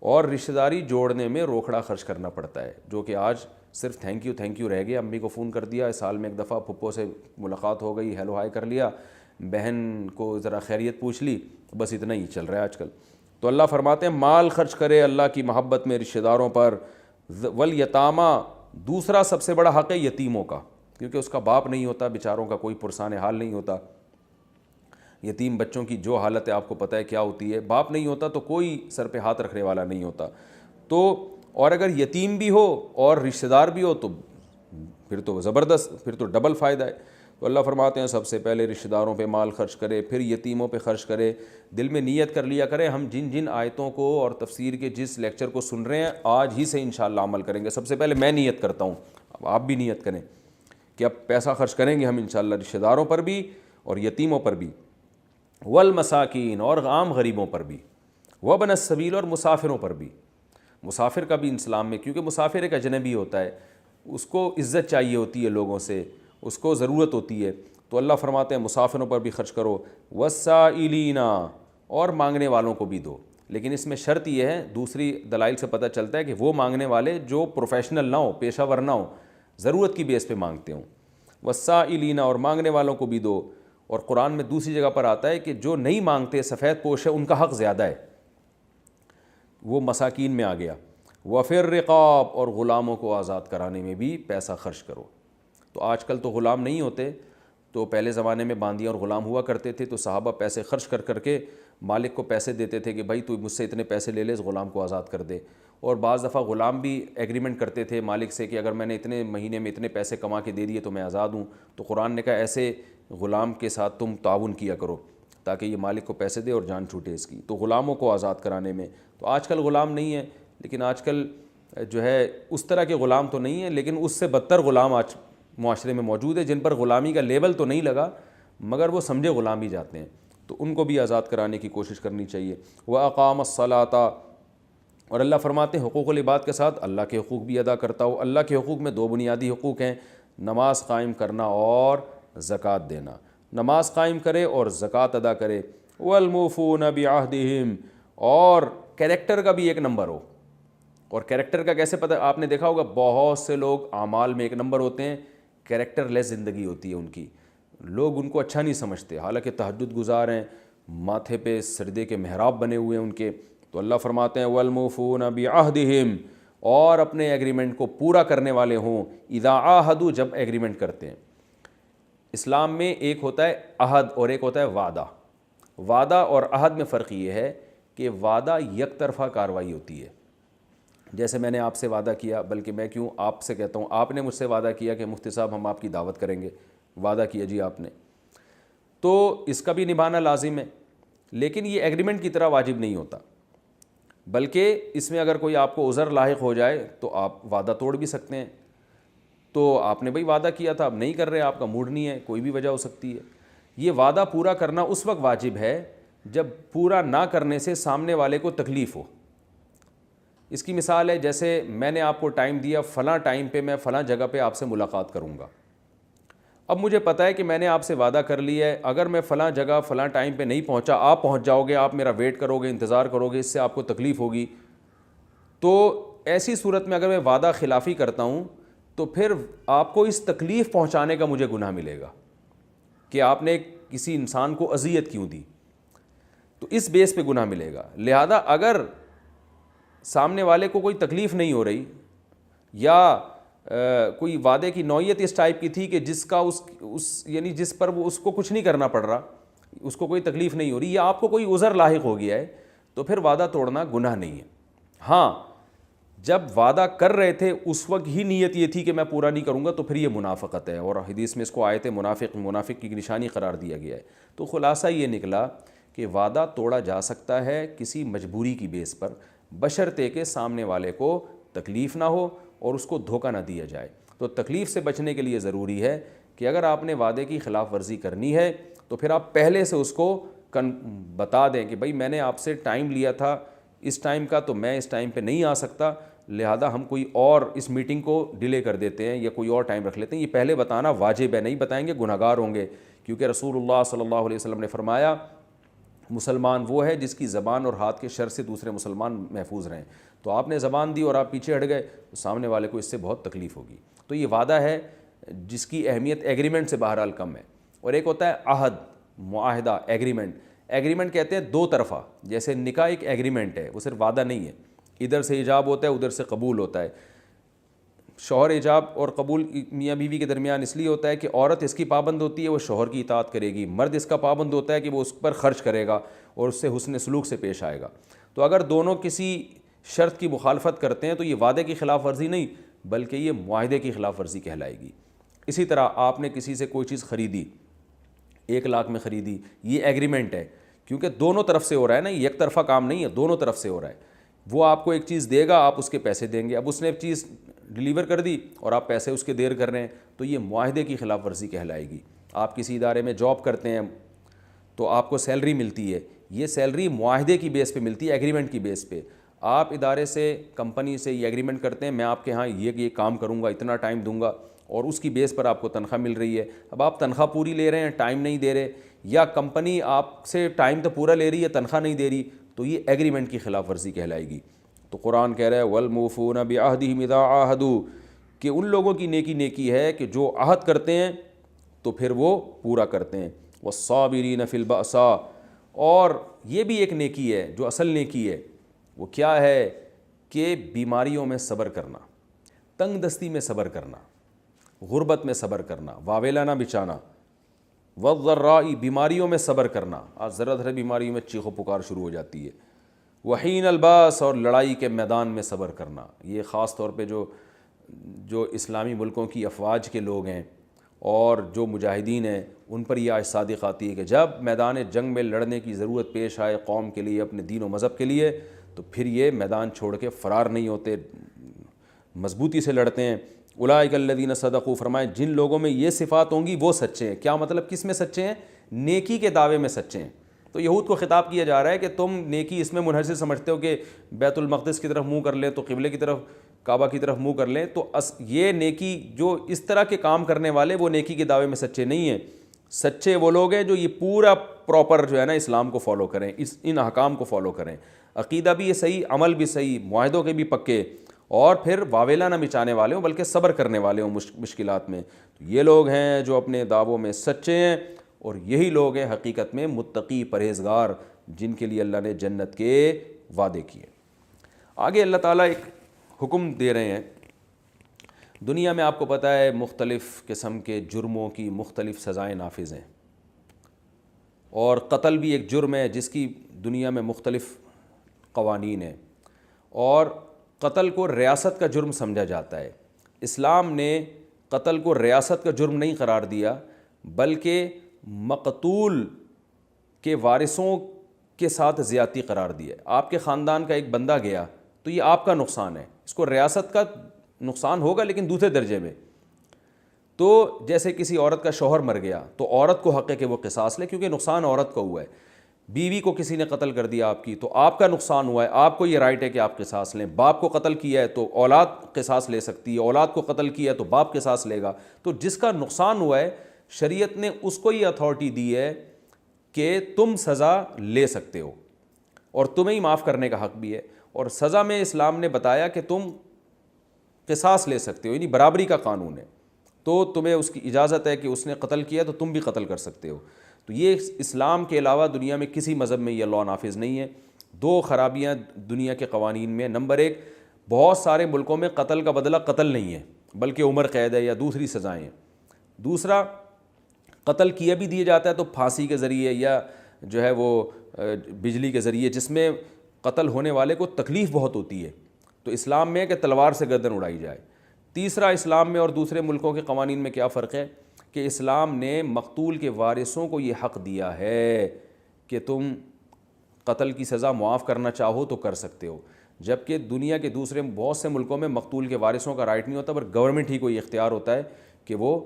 اور رشتہ داری جوڑنے میں روکھڑا خرچ کرنا پڑتا ہے, جو کہ آج صرف تھینک یو رہ گیا. امی کو فون کر دیا, سال میں ایک دفعہ پھپھو سے ملاقات ہو گئی, ہیلو ہائی کر لیا, بہن کو ذرا خیریت پوچھ لی, بس اتنا ہی چل رہا ہے آج کل. تو اللہ فرماتے ہیں مال خرچ کرے اللہ کی محبت میں رشتہ داروں پر. والیتامہ, دوسرا سب سے بڑا حق ہے یتیموں کا, کیونکہ اس کا باپ نہیں ہوتا, بیچاروں کا کوئی پرسان حال نہیں ہوتا. یتیم بچوں کی جو حالت ہے آپ کو پتہ ہے کیا ہوتی ہے, باپ نہیں ہوتا تو کوئی سر پہ ہاتھ رکھنے والا نہیں ہوتا. تو اور اگر یتیم بھی ہو اور رشتہ دار بھی ہو تو پھر تو زبردست, پھر تو ڈبل فائدہ ہے. تو اللہ فرماتے ہیں سب سے پہلے رشتہ داروں پہ مال خرچ کرے, پھر یتیموں پہ خرچ کرے. دل میں نیت کر لیا کریں, ہم جن جن آیتوں کو اور تفسیر کے جس لیکچر کو سن رہے ہیں آج ہی سے انشاءاللہ عمل کریں گے. سب سے پہلے میں نیت کرتا ہوں, اب آپ بھی نیت کریں کہ اب پیسہ خرچ کریں گے ہم انشاءاللہ رشتہ داروں پر بھی اور یتیموں پر بھی, والمساکین, اور عام غریبوں پر بھی, وابن السبیل, اور مسافروں پر بھی. مسافر کا بھی اسلام میں, کیونکہ مسافر ایک اجنبی ہوتا ہے, اس کو عزت چاہیے ہوتی ہے لوگوں سے, اس کو ضرورت ہوتی ہے. تو اللہ فرماتے ہیں مسافروں پر بھی خرچ کرو. والسائلین, اور مانگنے والوں کو بھی دو. لیکن اس میں شرط یہ ہے, دوسری دلائل سے پتہ چلتا ہے کہ وہ مانگنے والے جو پروفیشنل نہ ہو, پیشہ ور نہ ہو, ضرورت کی بیس پہ مانگتے ہوں. والسائلین, اور مانگنے والوں کو بھی دو. اور قرآن میں دوسری جگہ پر آتا ہے کہ جو نہیں مانگتے, سفید پوش ہے, ان کا حق زیادہ ہے, وہ مساکین میں آ گیا. وفی الرقاب, اور غلاموں کو آزاد کرانے میں بھی پیسہ خرچ کرو. تو آج کل تو غلام نہیں ہوتے, تو پہلے زمانے میں باندیاں اور غلام ہوا کرتے تھے, تو صحابہ پیسے خرچ کر کے مالک کو پیسے دیتے تھے کہ بھائی تو مجھ سے اتنے پیسے لے لے, اس غلام کو آزاد کر دے. اور بعض دفعہ غلام بھی ایگریمنٹ کرتے تھے مالک سے کہ اگر میں نے اتنے مہینے میں اتنے پیسے کما کے دے دیے تو میں آزاد ہوں. تو قرآن نے کہا ایسے غلام کے ساتھ تم تعاون کیا کرو تاکہ یہ مالک کو پیسے دے اور جان چھوٹے اس کی. تو غلاموں کو آزاد کرانے میں, تو آج کل غلام نہیں ہے, لیکن آج کل جو ہے اس طرح کے غلام تو نہیں ہیں, لیکن اس سے بدتر غلام آج معاشرے میں موجود ہے, جن پر غلامی کا لیبل تو نہیں لگا مگر وہ سمجھے غلام ہی جاتے ہیں. تو ان کو بھی آزاد کرانے کی کوشش کرنی چاہیے. وَأَقَامَ الصَّلَاةَ, اور اللہ فرماتے ہیں حقوق العباد کے ساتھ اللہ کے حقوق بھی ادا کرتا ہو۔ اللہ کے حقوق میں دو بنیادی حقوق ہیں، نماز قائم کرنا اور زکوٰۃ دینا۔ نماز قائم کرے اور زکوٰۃ ادا کرے۔ والموفون بعہدہم، اور کیریکٹر کا بھی ایک نمبر ہو۔ اور کیریکٹر کا کیسے پتہ؟ آپ نے دیکھا ہوگا بہت سے لوگ اعمال میں ایک نمبر ہوتے ہیں، کیریکٹر لیس زندگی ہوتی ہے ان کی، لوگ ان کو اچھا نہیں سمجھتے، حالانکہ تہجد گزار ہیں، ماتھے پہ سجدے کے محراب بنے ہوئے ہیں ان کے۔ تو اللہ فرماتے ہیں والموفون بعہدہم، اور اپنے ایگریمنٹ کو پورا کرنے والے ہوں، اذا عاہدوا، جب ایگریمنٹ کرتے ہیں۔ اسلام میں ایک ہوتا ہے عہد اور ایک ہوتا ہے وعدہ۔ وعدہ اور عہد میں فرق یہ ہے کہ وعدہ یک طرفہ کارروائی ہوتی ہے، جیسے میں نے آپ سے وعدہ کیا، بلکہ میں کیوں آپ سے کہتا ہوں، آپ نے مجھ سے وعدہ کیا کہ مفتی صاحب ہم آپ کی دعوت کریں گے، وعدہ کیا جی آپ نے، تو اس کا بھی نبھانا لازم ہے، لیکن یہ ایگریمنٹ کی طرح واجب نہیں ہوتا، بلکہ اس میں اگر کوئی آپ کو عذر لاحق ہو جائے تو آپ وعدہ توڑ بھی سکتے ہیں۔ تو آپ نے بھائی وعدہ کیا تھا، اب نہیں کر رہے، آپ کا موڈ نہیں ہے، کوئی بھی وجہ ہو سکتی ہے۔ یہ وعدہ پورا کرنا اس وقت واجب ہے جب پورا نہ کرنے سے سامنے والے کو تکلیف ہو۔ اس کی مثال ہے جیسے میں نے آپ کو ٹائم دیا، فلاں ٹائم پہ میں فلاں جگہ پہ آپ سے ملاقات کروں گا۔ اب مجھے پتہ ہے کہ میں نے آپ سے وعدہ کر لیا ہے، اگر میں فلاں جگہ فلاں ٹائم پہ نہیں پہنچا، آپ پہنچ جاؤ گے، آپ میرا ویٹ کرو گے، انتظار کرو گے، اس سے آپ کو تکلیف ہوگی۔ تو ایسی صورت میں اگر میں وعدہ خلافی کرتا ہوں تو پھر آپ کو اس تکلیف پہنچانے کا مجھے گناہ ملے گا کہ آپ نے کسی انسان کو اذیت کیوں دی، تو اس بیس پہ گناہ ملے گا۔ لہذا اگر سامنے والے کو کوئی تکلیف نہیں ہو رہی، یا کوئی وعدے کی نوعیت اس ٹائپ کی تھی کہ جس کا یعنی جس پر وہ اس کو کچھ نہیں کرنا پڑ رہا، اس کو کوئی تکلیف نہیں ہو رہی، یا آپ کو کوئی عذر لاحق ہو گیا ہے، تو پھر وعدہ توڑنا گناہ نہیں ہے۔ ہاں جب وعدہ کر رہے تھے اس وقت ہی نیت یہ تھی کہ میں پورا نہیں کروں گا، تو پھر یہ منافقت ہے، اور حدیث میں اس کو آیت منافق کی نشانی قرار دیا گیا ہے۔ تو خلاصہ یہ نکلا کہ وعدہ توڑا جا سکتا ہے کسی مجبوری کی بیس پر، بشرطے کہ سامنے والے کو تکلیف نہ ہو اور اس کو دھوکہ نہ دیا جائے۔ تو تکلیف سے بچنے کے لیے ضروری ہے کہ اگر آپ نے وعدے کی خلاف ورزی کرنی ہے تو پھر آپ پہلے سے اس کو بتا دیں کہ بھائی میں نے آپ سے ٹائم لیا تھا اس ٹائم کا، تو میں اس ٹائم پہ نہیں آ سکتا، لہذا ہم کوئی اور اس میٹنگ کو ڈیلے کر دیتے ہیں یا کوئی اور ٹائم رکھ لیتے ہیں۔ یہ پہلے بتانا واجب ہے، نہیں بتائیں گے گنہگار ہوں گے، کیونکہ رسول اللہ صلی اللہ علیہ وسلم نے فرمایا مسلمان وہ ہے جس کی زبان اور ہاتھ کے شر سے دوسرے مسلمان محفوظ رہیں۔ تو آپ نے زبان دی اور آپ پیچھے ہٹ گئے تو سامنے والے کو اس سے بہت تکلیف ہوگی۔ تو یہ وعدہ ہے جس کی اہمیت ایگریمنٹ سے بہرحال کم ہے۔ اور ایک ہوتا ہے عہد، معاہدہ، ایگریمنٹ۔ ایگریمنٹ کہتے ہیں دو طرفہ، جیسے نکاح ایک ایگریمنٹ ہے، وہ صرف وعدہ نہیں ہے، ادھر سے ایجاب ہوتا ہے ادھر سے قبول ہوتا ہے۔ شوہر ایجاب اور قبول میاں بیوی کے درمیان اس لیے ہوتا ہے کہ عورت اس کی پابند ہوتی ہے، وہ شوہر کی اطاعت کرے گی، مرد اس کا پابند ہوتا ہے کہ وہ اس پر خرچ کرے گا اور اس سے حسن سلوک سے پیش آئے گا۔ تو اگر دونوں کسی شرط کی مخالفت کرتے ہیں تو یہ وعدے کی خلاف ورزی نہیں بلکہ یہ معاہدے کی خلاف ورزی کہلائے گی۔ اسی طرح آپ نے کسی سے کوئی چیز خریدی، 1 لاکھ میں خریدی، یہ ایگریمنٹ ہے، کیونکہ دونوں طرف سے ہو رہا ہے نا، یہ ایک طرفہ کام نہیں ہے، دونوں طرف سے ہو رہا ہے۔ وہ آپ کو ایک چیز دے گا، آپ اس کے پیسے دیں گے، اب اس نے ایک چیز ڈیلیور کر دی اور آپ پیسے اس کے دیر کر رہے ہیں، تو یہ معاہدے کی خلاف ورزی کہلائے گی۔ آپ کسی ادارے میں جاب کرتے ہیں تو آپ کو سیلری ملتی ہے، یہ سیلری معاہدے کی بیس پہ ملتی ہے، ایگریمنٹ کی بیس پہ۔ آپ ادارے سے، کمپنی سے یہ ایگریمنٹ کرتے ہیں میں آپ کے ہاں یہ کام کروں گا، اتنا ٹائم دوں گا، اور اس کی بیس پر آپ کو تنخواہ مل رہی ہے۔ اب آپ تنخواہ پوری لے رہے ہیں، ٹائم نہیں دے رہے، یا کمپنی آپ سے ٹائم تو پورا لے رہی ہے، تنخواہ نہیں دے رہی، تو یہ ایگریمنٹ کی خلاف ورزی کہلائے گی۔ تو قرآن کہہ رہا ہے وَالْمُوفُونَ بِعَهْدِهِمْ اِذَا عَاهَدُوا، کہ ان لوگوں کی نیکی ہے کہ جو عہد کرتے ہیں تو پھر وہ پورا کرتے ہیں۔ وَالصَّابِرِينَ فِي الْبَأْسَاءِ، اور یہ بھی ایک نیکی ہے جو اصل نیکی ہے، وہ کیا ہے کہ بیماریوں میں صبر کرنا، تنگ دستی میں صبر کرنا، غربت میں صبر کرنا، واویلا نہ بچانا، وَالضَّرَّاءِ، بیماریوں میں صبر کرنا۔ آج ذرا ذرا بیماریوں میں چیخو پکار شروع ہو جاتی ہے۔ وحین الباس، اور لڑائی کے میدان میں صبر کرنا۔ یہ خاص طور پہ جو اسلامی ملکوں کی افواج کے لوگ ہیں اور جو مجاہدین ہیں ان پر یہ آج صادق آتی ہے کہ جب میدان جنگ میں لڑنے کی ضرورت پیش آئے قوم کے لیے، اپنے دین و مذہب کے لیے، تو پھر یہ میدان چھوڑ کے فرار نہیں ہوتے، مضبوطی سے لڑتے ہیں۔ اولئک الذین صدقوا، فرمائے جن لوگوں میں یہ صفات ہوں گی وہ سچے ہیں۔ کیا مطلب؟ کس میں سچے ہیں؟ نیکی کے دعوے میں سچے ہیں۔ تو یہود کو خطاب کیا جا رہا ہے کہ تم نیکی اس میں منحصر سمجھتے ہو کہ بیت المقدس کی طرف منہ کر لیں تو قبلے کی طرف کعبہ کی طرف منہ کر لیں, تو یہ نیکی جو اس طرح کے کام کرنے والے وہ نیکی کے دعوے میں سچے نہیں ہیں. سچے وہ لوگ ہیں جو یہ پورا پراپر جو ہے نا اسلام کو فالو کریں, ان احکام کو فالو کریں, عقیدہ بھی یہ صحیح, عمل بھی صحیح, معاہدوں کے بھی پکے, اور پھر واویلا نہ مچانے والے ہوں بلکہ صبر کرنے والے ہوں مشکلات میں. تو یہ لوگ ہیں جو اپنے دعووں میں سچے ہیں, اور یہی لوگ ہیں حقیقت میں متقی پرہیزگار جن کے لیے اللہ نے جنت کے وعدے کیے. آگے اللہ تعالیٰ ایک حکم دے رہے ہیں. دنیا میں آپ کو پتہ ہے مختلف قسم کے جرموں کی مختلف سزائیں نافذ ہیں, اور قتل بھی ایک جرم ہے جس کی دنیا میں مختلف قوانین ہیں, اور قتل کو ریاست کا جرم سمجھا جاتا ہے. اسلام نے قتل کو ریاست کا جرم نہیں قرار دیا بلکہ مقتول کے وارثوں کے ساتھ زیادتی قرار دیا. آپ کے خاندان کا ایک بندہ گیا تو یہ آپ کا نقصان ہے, اس کو ریاست کا نقصان ہوگا لیکن دوسرے درجے میں. تو جیسے کسی عورت کا شوہر مر گیا تو عورت کو حق ہے کہ وہ قصاص لے کیونکہ نقصان عورت کا ہوا ہے. بیوی کو کسی نے قتل کر دیا آپ کی تو آپ کا نقصان ہوا ہے, آپ کو یہ رائٹ ہے کہ آپ قصاص لیں. باپ کو قتل کیا ہے تو اولاد قصاص لے سکتی ہے, اولاد کو قتل کیا ہے تو باپ قصاص لے گا. تو جس کا نقصان ہوا ہے شریعت نے اس کو یہ اتھارٹی دی ہے کہ تم سزا لے سکتے ہو اور تمہیں ہی معاف کرنے کا حق بھی ہے. اور سزا میں اسلام نے بتایا کہ تم قصاص لے سکتے ہو, یعنی برابری کا قانون ہے. تو تمہیں اس کی اجازت ہے کہ اس نے قتل کیا تو تم بھی قتل کر سکتے ہو. تو یہ اسلام کے علاوہ دنیا میں کسی مذہب میں یہ لاء نافذ نہیں ہے. دو خرابیاں دنیا کے قوانین میں. نمبر ایک, بہت سارے ملکوں میں قتل کا بدلہ قتل نہیں ہے بلکہ عمر قید ہے یا دوسری سزائیں ہیں. دوسرا, قتل کیا بھی دیا جاتا ہے تو پھانسی کے ذریعے یا جو ہے وہ بجلی کے ذریعے, جس میں قتل ہونے والے کو تکلیف بہت ہوتی ہے. تو اسلام میں ہے کہ تلوار سے گردن اڑائی جائے. تیسرا, اسلام میں اور دوسرے ملکوں کے قوانین میں کیا فرق ہے کہ اسلام نے مقتول کے وارثوں کو یہ حق دیا ہے کہ تم قتل کی سزا معاف کرنا چاہو تو کر سکتے ہو, جبکہ دنیا کے دوسرے بہت سے ملکوں میں مقتول کے وارثوں کا رائٹ نہیں ہوتا پر گورنمنٹ ہی کو یہ اختیار ہوتا ہے کہ وہ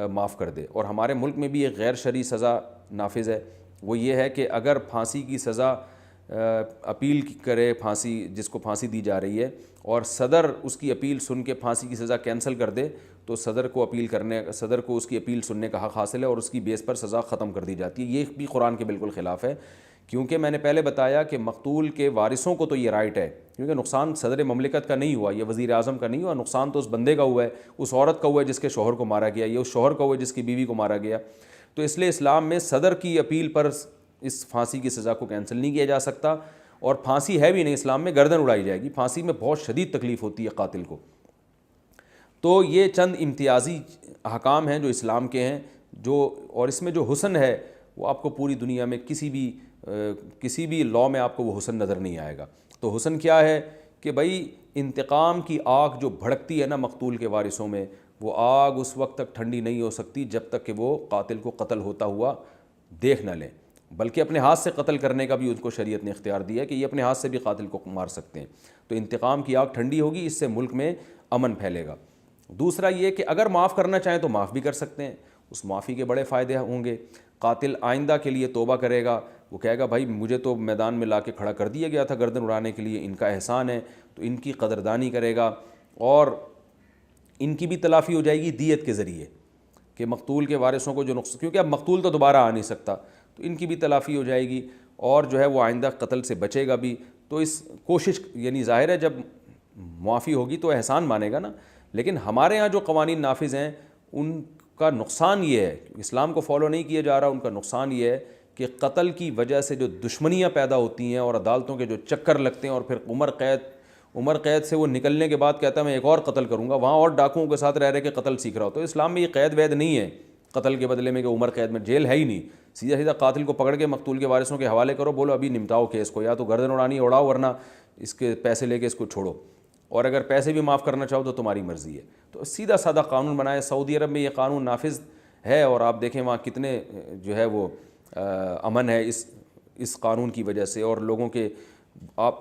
معاف کر دے. اور ہمارے ملک میں بھی ایک غیر شرعی سزا نافذ ہے, وہ یہ ہے کہ اگر پھانسی کی سزا اپیل کرے, پھانسی جس کو پھانسی دی جا رہی ہے, اور صدر اس کی اپیل سن کے پھانسی کی سزا کینسل کر دے تو صدر کو اس کی اپیل سننے کا حق حاصل ہے اور اس کی بیس پر سزا ختم کر دی جاتی ہے. یہ بھی قرآن کے بالکل خلاف ہے, کیونکہ میں نے پہلے بتایا کہ مقتول کے وارثوں کو تو یہ رائٹ ہے کیونکہ نقصان صدر مملکت کا نہیں ہوا, یہ وزیر اعظم کا نہیں ہوا, نقصان تو اس بندے کا ہوا ہے, اس عورت کا ہوا ہے جس کے شوہر کو مارا گیا, یا اس شوہر کا ہوا ہے جس کی بیوی کو مارا گیا. تو اس لیے اسلام میں صدر کی اپیل پر اس پھانسی کی سزا کو کینسل نہیں کیا جا سکتا, اور پھانسی ہے بھی نہیں اسلام میں, گردن اڑائی جائے گی. پھانسی میں بہت شدید تکلیف ہوتی ہے قاتل کو. تو یہ چند امتیازی احکام ہیں جو اسلام کے ہیں, اور اس میں جو حسن ہے وہ آپ کو پوری دنیا میں کسی بھی لاء میں آپ کو وہ حسن نظر نہیں آئے گا. تو حسن کیا ہے کہ بھائی انتقام کی آگ جو بھڑکتی ہے نا مقتول کے وارثوں میں, وہ آگ اس وقت تک ٹھنڈی نہیں ہو سکتی جب تک کہ وہ قاتل کو قتل ہوتا ہوا دیکھ نہ لیں, بلکہ اپنے ہاتھ سے قتل کرنے کا بھی ان کو شریعت نے اختیار دیا کہ یہ اپنے ہاتھ سے بھی قاتل کو مار سکتے ہیں. تو انتقام کی آگ ٹھنڈی ہوگی, اس سے ملک میں امن پھیلے گا. دوسرا یہ کہ اگر معاف کرنا چاہیں تو معاف بھی کر سکتے ہیں, اس معافی کے بڑے فائدے ہوں گے. قاتل آئندہ کے لیے توبہ کرے گا, وہ کہے گا بھائی مجھے تو میدان میں لا کے کھڑا کر دیا گیا تھا گردن اڑانے کے لیے, ان کا احسان ہے, تو ان کی قدردانی کرے گا, اور ان کی بھی تلافی ہو جائے گی دیت کے ذریعے کہ مقتول کے وارثوں کو جو نقصان, کیونکہ اب مقتول تو دوبارہ آ نہیں سکتا, تو ان کی بھی تلافی ہو جائے گی, اور جو ہے وہ آئندہ قتل سے بچے گا بھی. تو اس کوشش, یعنی ظاہر ہے جب معافی ہوگی تو احسان مانے گا نا. لیکن ہمارے ہاں جو قوانین نافذ ہیں ان کا نقصان یہ ہے, اسلام کو فالو نہیں کیا جا رہا, ان کا نقصان یہ ہے کہ قتل کی وجہ سے جو دشمنیاں پیدا ہوتی ہیں اور عدالتوں کے جو چکر لگتے ہیں, اور پھر عمر قید سے وہ نکلنے کے بعد کہتا ہے میں ایک اور قتل کروں گا, وہاں اور ڈاکوؤں کے ساتھ رہ کے قتل سیکھ رہا ہو. تو اسلام میں یہ قید وید نہیں ہے قتل کے بدلے میں کہ عمر قید میں, جیل ہے ہی نہیں. سیدھا قاتل کو پکڑ کے مقتول کے وارثوں کے حوالے کرو, بولو ابھی نمٹاؤ کیس کو, یا تو گردن اڑانی اڑاؤ ورنہ اس کے پیسے لے کے اس کو چھوڑو, اور اگر پیسے بھی معاف کرنا چاہو تو تمہاری مرضی ہے. تو سیدھا سادہ قانون بنائے. سعودی عرب میں یہ قانون نافذ ہے, اور آپ دیکھیں وہاں کتنے جو ہے وہ امن ہے اس قانون کی وجہ سے. اور لوگوں کے آپ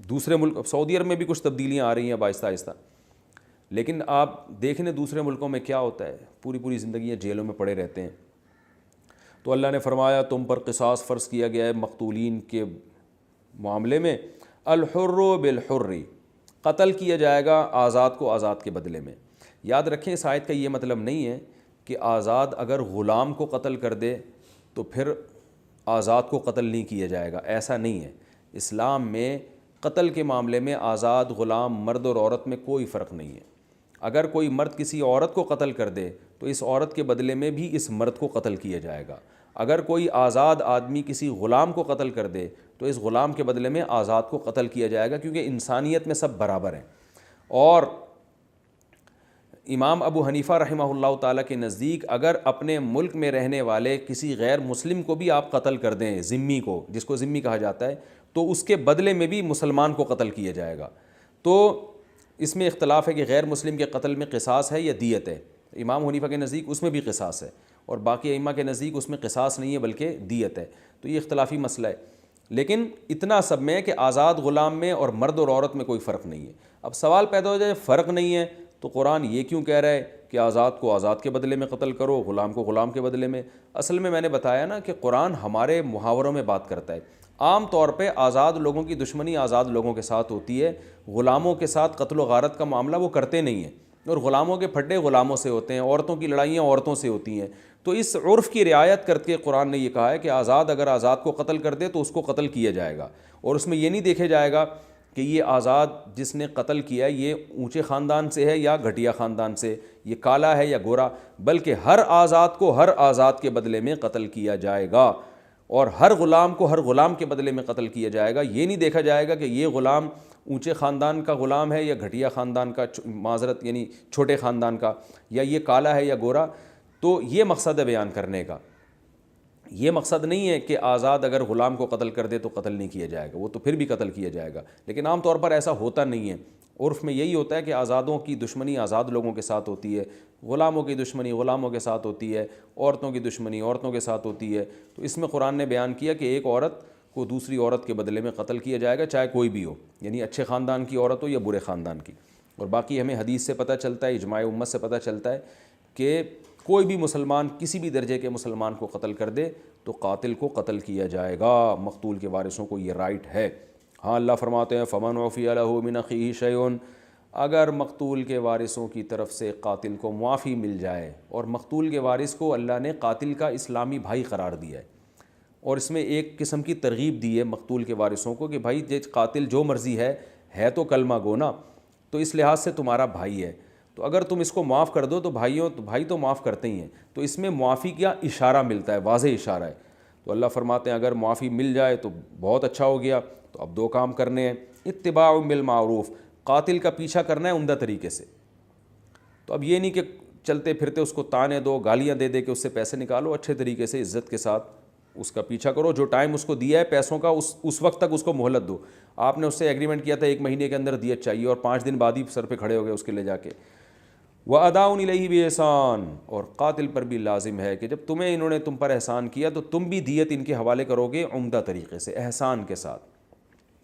دوسرے ملک, سعودی عرب میں بھی کچھ تبدیلیاں آ رہی ہیں اب آہستہ آہستہ, لیکن آپ دیکھیں دوسرے ملکوں میں کیا ہوتا ہے, پوری زندگیاں جیلوں میں پڑے رہتے ہیں. تو اللہ نے فرمایا تم پر قصاص فرض کیا گیا ہے مقتولین کے معاملے میں، الحر بالحر، قتل کیا جائے گا آزاد کو آزاد کے بدلے میں۔ یاد رکھیں اس آیت کا یہ مطلب نہیں ہے کہ آزاد اگر غلام کو قتل کر دے تو پھر آزاد کو قتل نہیں کیا جائے گا، ایسا نہیں ہے۔ اسلام میں قتل کے معاملے میں آزاد غلام مرد اور عورت میں کوئی فرق نہیں ہے۔ اگر کوئی مرد کسی عورت کو قتل کر دے تو اس عورت کے بدلے میں بھی اس مرد کو قتل کیا جائے گا۔ اگر کوئی آزاد آدمی کسی غلام کو قتل کر دے تو اس غلام کے بدلے میں آزاد کو قتل کیا جائے گا، کیونکہ انسانیت میں سب برابر ہیں۔ اور امام ابو حنیفہ رحمہ اللہ تعالیٰ کے نزدیک اگر اپنے ملک میں رہنے والے کسی غیر مسلم کو بھی آپ قتل کر دیں، ذمی کو، جس کو ذمی کہا جاتا ہے، تو اس کے بدلے میں بھی مسلمان کو قتل کیا جائے گا۔ تو اس میں اختلاف ہے کہ غیر مسلم کے قتل میں قصاص ہے یا دیت ہے۔ امام حنیفہ کے نزدیک اس میں بھی قصاص ہے، اور باقی ائمہ کے نزدیک اس میں قصاص نہیں ہے بلکہ دیت ہے۔ تو یہ اختلافی مسئلہ ہے، لیکن اتنا سب میں ہے کہ آزاد غلام میں اور مرد اور عورت میں کوئی فرق نہیں ہے۔ اب سوال پیدا ہو جائے فرق نہیں ہے تو قرآن یہ کیوں کہہ رہا ہے کہ آزاد کو آزاد کے بدلے میں قتل کرو، غلام کو غلام کے بدلے میں؟ اصل میں نے بتایا نا کہ قرآن ہمارے محاوروں میں بات کرتا ہے۔ عام طور پہ آزاد لوگوں کی دشمنی آزاد لوگوں کے ساتھ ہوتی ہے، غلاموں کے ساتھ قتل و غارت کا معاملہ وہ کرتے نہیں ہیں، اور غلاموں کے پھڈے غلاموں سے ہوتے ہیں، عورتوں کی لڑائیاں عورتوں سے ہوتی ہیں۔ تو اس عرف کی رعایت کر کے قرآن نے یہ کہا ہے کہ آزاد اگر آزاد کو قتل کر دے تو اس کو قتل کیا جائے گا، اور اس میں یہ نہیں دیکھے جائے گا کہ یہ آزاد جس نے قتل کیا یہ اونچے خاندان سے ہے یا گھٹیا خاندان سے، یہ کالا ہے یا گورا، بلکہ ہر آزاد کو ہر آزاد کے بدلے میں قتل کیا جائے گا، اور ہر غلام کو ہر غلام کے بدلے میں قتل کیا جائے گا۔ یہ نہیں دیکھا جائے گا کہ یہ غلام اونچے خاندان کا غلام ہے یا گھٹیا خاندان کا، معذرت یعنی چھوٹے خاندان کا، یا یہ کالا ہے یا گورا۔ تو یہ مقصد ہے بیان کرنے کا، یہ مقصد نہیں ہے کہ آزاد اگر غلام کو قتل کر دے تو قتل نہیں کیا جائے گا، وہ تو پھر بھی قتل کیا جائے گا، لیکن عام طور پر ایسا ہوتا نہیں ہے۔ عرف میں یہی ہوتا ہے کہ آزادوں کی دشمنی آزاد لوگوں کے ساتھ ہوتی ہے، غلاموں کی دشمنی غلاموں کے ساتھ ہوتی ہے، عورتوں کی دشمنی عورتوں کے ساتھ ہوتی ہے۔ تو اس میں قرآن نے بیان کیا کہ ایک عورت کو دوسری عورت کے بدلے میں قتل کیا جائے گا، چاہے کوئی بھی ہو، یعنی اچھے خاندان کی عورت ہو یا برے خاندان کی۔ اور باقی ہمیں حدیث سے پتہ چلتا ہے، اجماع امت سے پتہ چلتا ہے کہ کوئی بھی مسلمان کسی بھی درجے کے مسلمان کو قتل کر دے تو قاتل کو قتل کیا جائے گا، مقتول کے وارثوں کو یہ رائٹ ہے۔ ہاں اللہ فرماتے ہیں فمن عفی لہ من اخیہ شیء، اگر مقتول کے وارثوں کی طرف سے قاتل کو معافی مل جائے، اور مقتول کے وارث کو اللہ نے قاتل کا اسلامی بھائی قرار دیا ہے، اور اس میں ایک قسم کی ترغیب دی ہے مقتول کے وارثوں کو کہ بھائی قاتل جو مرضی ہے تو کلمہ گو نا، تو اس لحاظ سے تمہارا بھائی ہے، تو اگر تم اس کو معاف کر دو تو بھائی تو معاف کرتے ہی ہیں۔ تو اس میں معافی کا اشارہ ملتا ہے، واضح اشارہ ہے۔ تو اللہ فرماتے ہیں اگر معافی مل جائے تو بہت اچھا ہو گیا۔ تو اب دو کام کرنے ہیں، اتباع بالمعروف، قاتل کا پیچھا کرنا ہے عمدہ طریقے سے۔ تو اب یہ نہیں کہ چلتے پھرتے اس کو تانے دو، گالیاں دے دے کے اس سے پیسے نکالو، اچھے طریقے سے عزت کے ساتھ اس کا پیچھا کرو۔ جو ٹائم اس کو دیا ہے پیسوں کا اس وقت تک اس کو مہلت دو۔ آپ نے اس سے ایگریمنٹ کیا تھا 1 مہینے کے اندر دیت چاہیے، اور 5 دن بعد ہی سر پہ کھڑے ہو گئے اس کے لے جا کے۔ وَأَدَاءٌ إِلَيْهِ بِإِحْسَانٍ، اور قاتل پر بھی لازم ہے کہ جب انہوں نے تم پر احسان کیا تو تم بھی دیت ان کے حوالے کرو گے عمدہ طریقے سے، احسان کے ساتھ۔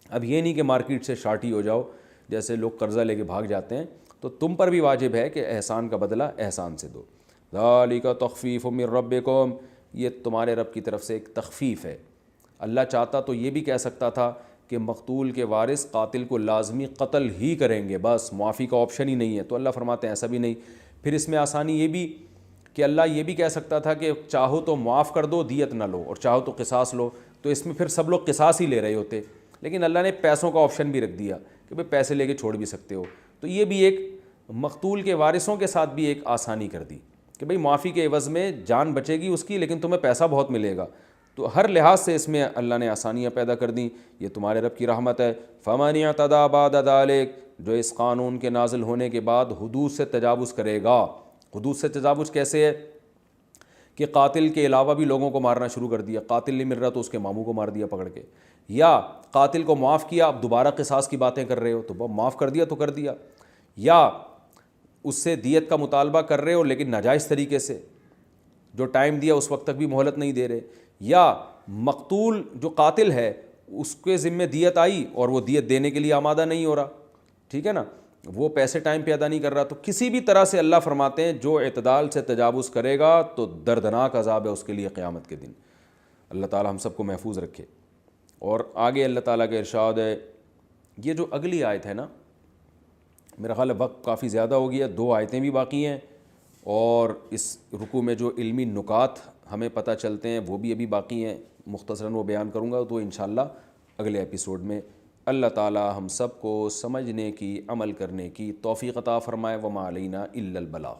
اب یہ نہیں کہ مارکیٹ سے شارٹی ہو جاؤ، جیسے لوگ قرضہ لے کے بھاگ جاتے ہیں، تو تم پر بھی واجب ہے کہ احسان کا بدلہ احسان سے دو۔ ذَلِكَ تَخْفِيفٌ مِّن رَبِّكُمْ، یہ تمہارے رب کی طرف سے ایک تخفیف ہے۔ اللہ چاہتا تو یہ بھی کہہ سکتا تھا کہ مقتول کے وارث قاتل کو لازمی قتل ہی کریں گے، بس معافی کا آپشن ہی نہیں ہے۔ تو اللہ فرماتے ہیں ایسا بھی نہیں۔ پھر اس میں آسانی یہ بھی کہ اللہ یہ بھی کہہ سکتا تھا کہ چاہو تو معاف کر دو، دیت نہ لو، اور چاہو تو قصاص لو، تو اس میں پھر سب لوگ قصاص ہی لے رہے ہوتے، لیکن اللہ نے پیسوں کا آپشن بھی رکھ دیا کہ بھئی پیسے لے کے چھوڑ بھی سکتے ہو۔ تو یہ بھی ایک مقتول کے وارثوں کے ساتھ بھی ایک آسانی کر دی کہ بھئی معافی کے عوض میں جان بچے گی اس کی، لیکن تمہیں پیسہ بہت ملے گا۔ تو ہر لحاظ سے اس میں اللہ نے آسانیاں پیدا کر دیں۔ یہ تمہارے رب کی رحمت ہے۔ فَمَنِ اعْتَدَىٰ بَعْدَ ذَٰلِكَ، جو اس قانون کے نازل ہونے کے بعد حدود سے تجاوز کرے گا۔ حدود سے تجاوز کیسے ہے کہ قاتل کے علاوہ بھی لوگوں کو مارنا شروع کر دیا، قاتل نہیں مل رہا تو اس کے ماموں کو مار دیا پکڑ کے، یا قاتل کو معاف کیا اب دوبارہ قصاص کی باتیں کر رہے ہو تو معاف کر دیا تو کر دیا، یا اس سے دیت کا مطالبہ کر رہے ہو لیکن ناجائز طریقے سے، جو ٹائم دیا اس وقت تک بھی مہلت نہیں دے رہے، یا مقتول جو قاتل ہے اس کے ذمہ دیت آئی اور وہ دیت دینے کے لیے آمادہ نہیں ہو رہا، ٹھیک ہے نا، وہ پیسے ٹائم پہ ادا نہیں کر رہا، تو کسی بھی طرح سے اللہ فرماتے ہیں جو اعتدال سے تجاوز کرے گا تو دردناک عذاب ہے اس کے لیے قیامت کے دن۔ اللہ تعالی ہم سب کو محفوظ رکھے۔ اور آگے اللہ تعالیٰ کا ارشاد ہے، یہ جو اگلی آیت ہے نا، میرا خیال ہے وقت کافی زیادہ ہو گیا، 2 آیتیں بھی باقی ہیں، اور اس رکوع میں جو علمی نکات ہمیں پتہ چلتے ہیں وہ بھی ابھی باقی ہیں، مختصراً وہ بیان کروں گا، تو انشاءاللہ اگلے ایپیسوڈ میں۔ اللہ تعالی ہم سب کو سمجھنے کی، عمل کرنے کی توفیق عطا فرمائے۔ وما علینا الا البلاغ۔